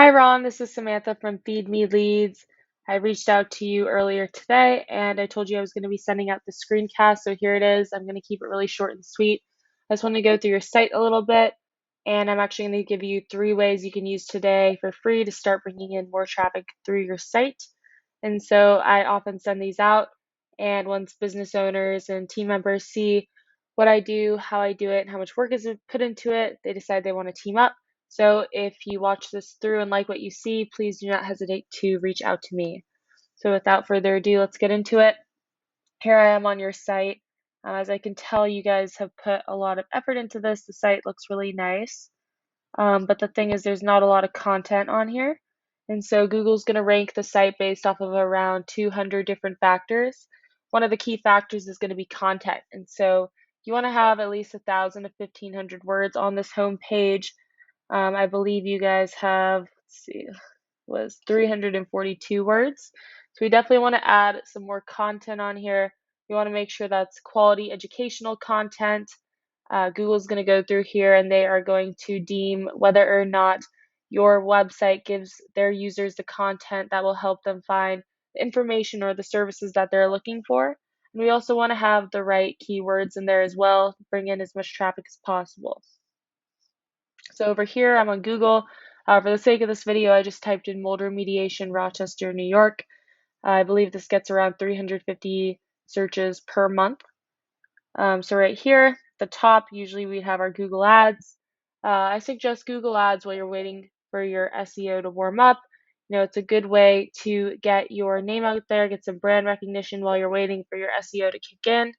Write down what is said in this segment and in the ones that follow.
Hi, Ron. This is Samantha from Feed Me Leads. I reached out to you earlier today and I told you I was going to be sending out the screencast. So here it is. I'm going to keep it really short and sweet. I just want to go through your site a little bit, and I'm actually going to give you 3 ways you can use today for free to start bringing in more traffic through your site. And so I often send these out, and once business owners and team members see what I do, how I do it, and how much work is put into it, they decide they want to team up. So if you watch this through and like what you see, please do not hesitate to reach out to me. So without further ado, let's get into it. Here I am on your site. As I can tell, you guys have put a lot of effort into this. The site looks really nice. But the thing is, there's not a lot of content on here. And so Google's going to rank the site based off of around 200 different factors. One of the key factors is going to be content. And so you want to have at least 1,000 to 1,500 words on this home page. I believe you guys have, let's see, was 342 words. So we definitely want to add some more content on here. We want to make sure that's quality educational content. Google's going to go through here and they are going to deem whether or not your website gives their users the content that will help them find the information or the services that they're looking for. And we also want to have the right keywords in there as well, bring in as much traffic as possible. So over here, I'm on Google. For the sake of this video, I just typed in mold remediation, Rochester, New York. I believe this gets around 350 searches per month. So right here, the top, usually we have our Google Ads. I suggest Google Ads while you're waiting for your SEO to warm up. It's a good way to get your name out there, get some brand recognition while you're waiting for your SEO to kick in.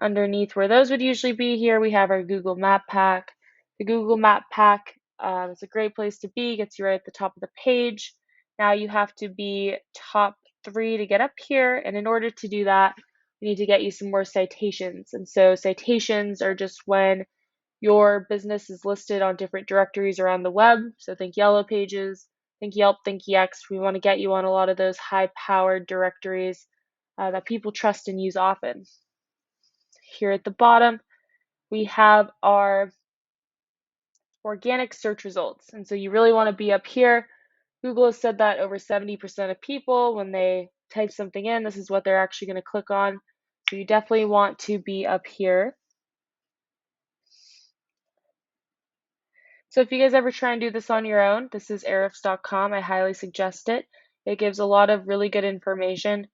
Underneath where those would usually be, here we have our Google Map Pack. The Google Map Pack is a great place to be, gets you right at the top of the page. Now you have to be top 3 to get up here, and in order to do that, we need to get you some more citations. And so citations are just when your business is listed on different directories around the web. So think Yellow Pages, think Yelp, think Yext. We want to get you on a lot of those high-powered directories that people trust and use often. Here at the bottom, we have our organic search results. And so you really want to be up here. Google has said that over 70% of people, when they type something in, this is what they're actually going to click on. So you definitely want to be up here. So if you guys ever try and do this on your own, this is ahrefs.com. I highly suggest it. It gives a lot of really good information.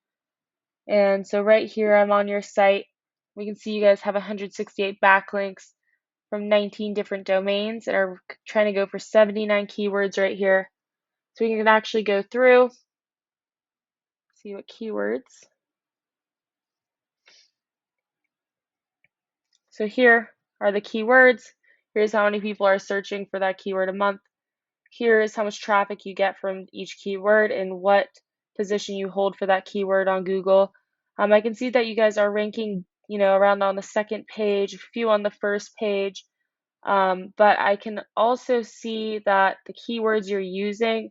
And so right here, I'm on your site. We can see you guys have 168 backlinks from 19 different domains and are trying to go for 79 keywords right here. So we can actually go through, see what keywords. So here are the keywords. Here's how many people are searching for that keyword a month. Here is how much traffic you get from each keyword and what position you hold for that keyword on Google. I can see that you guys are ranking, around on the second page, a few on the first page. But I can also see that the keywords you're using,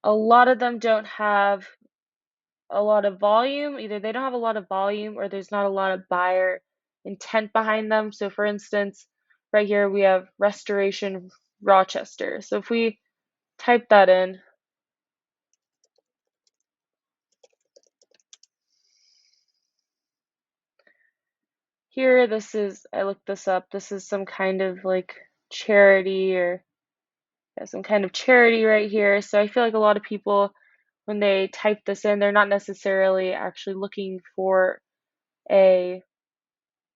a lot of them don't have a lot of volume. Either they don't have a lot of volume or there's not a lot of buyer intent behind them. So for instance, right here we have Restoration Rochester. So if we type that in, here I looked this up, this is some kind of like charity or some kind of charity right here. So I feel like a lot of people, when they type this in, they're not necessarily actually looking for a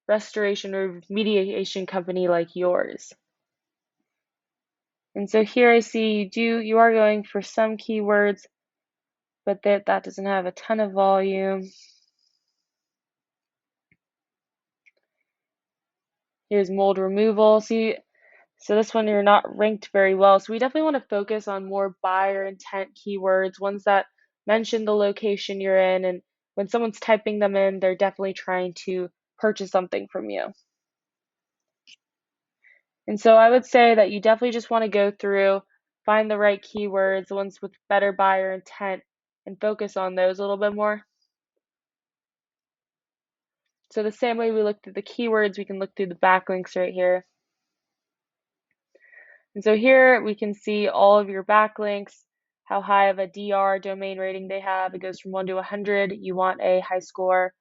restoration or remediation company like yours. And so here I see you are going for some keywords, but that doesn't have a ton of volume. Here's mold removal. See, so this one you're not ranked very well. So we definitely want to focus on more buyer intent keywords, ones that mention the location you're in, and when someone's typing them in, they're definitely trying to purchase something from you. And so I would say that you definitely just want to go through, find the right keywords, the ones with better buyer intent, and focus on those a little bit more. So the same way we look through the keywords, we can look through the backlinks right here. And so here we can see all of your backlinks, how high of a DR domain rating they have. It goes from 1 to 100. You want a high score.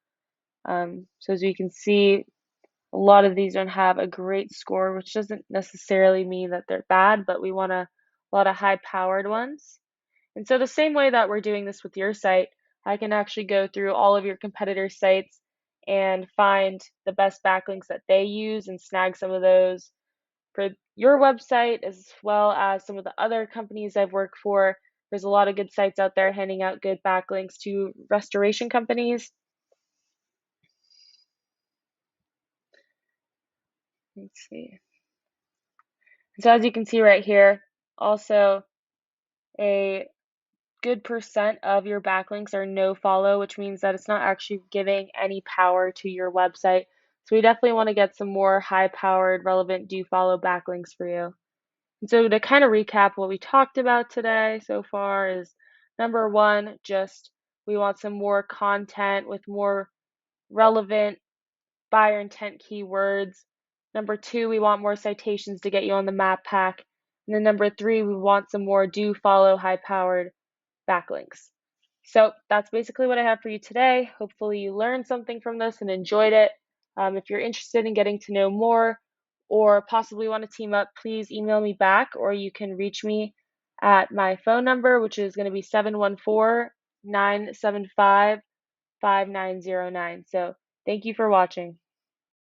So as you can see, a lot of these don't have a great score, which doesn't necessarily mean that they're bad, but we want a lot of high-powered ones. And so the same way that we're doing this with your site, I can actually go through all of your competitor sites and find the best backlinks that they use and snag some of those for your website, as well as some of the other companies I've worked for. There's a lot of good sites out there handing out good backlinks to restoration companies. Let's see. So as you can see right here, also a good percent of your backlinks are no follow, which means that it's not actually giving any power to your website. So we definitely want to get some more high powered, relevant do follow backlinks for you. And so to kind of recap what we talked about today so far is number one, just we want some more content with more relevant buyer intent keywords. Number two, we want more citations to get you on the map pack. And then number three, we want some more do follow high powered backlinks. So that's basically what I have for you today. Hopefully you learned something from this and enjoyed it. If you're interested in getting to know more or possibly want to team up, please email me back, or you can reach me at my phone number, which is going to be 714-975-5909. So thank you for watching.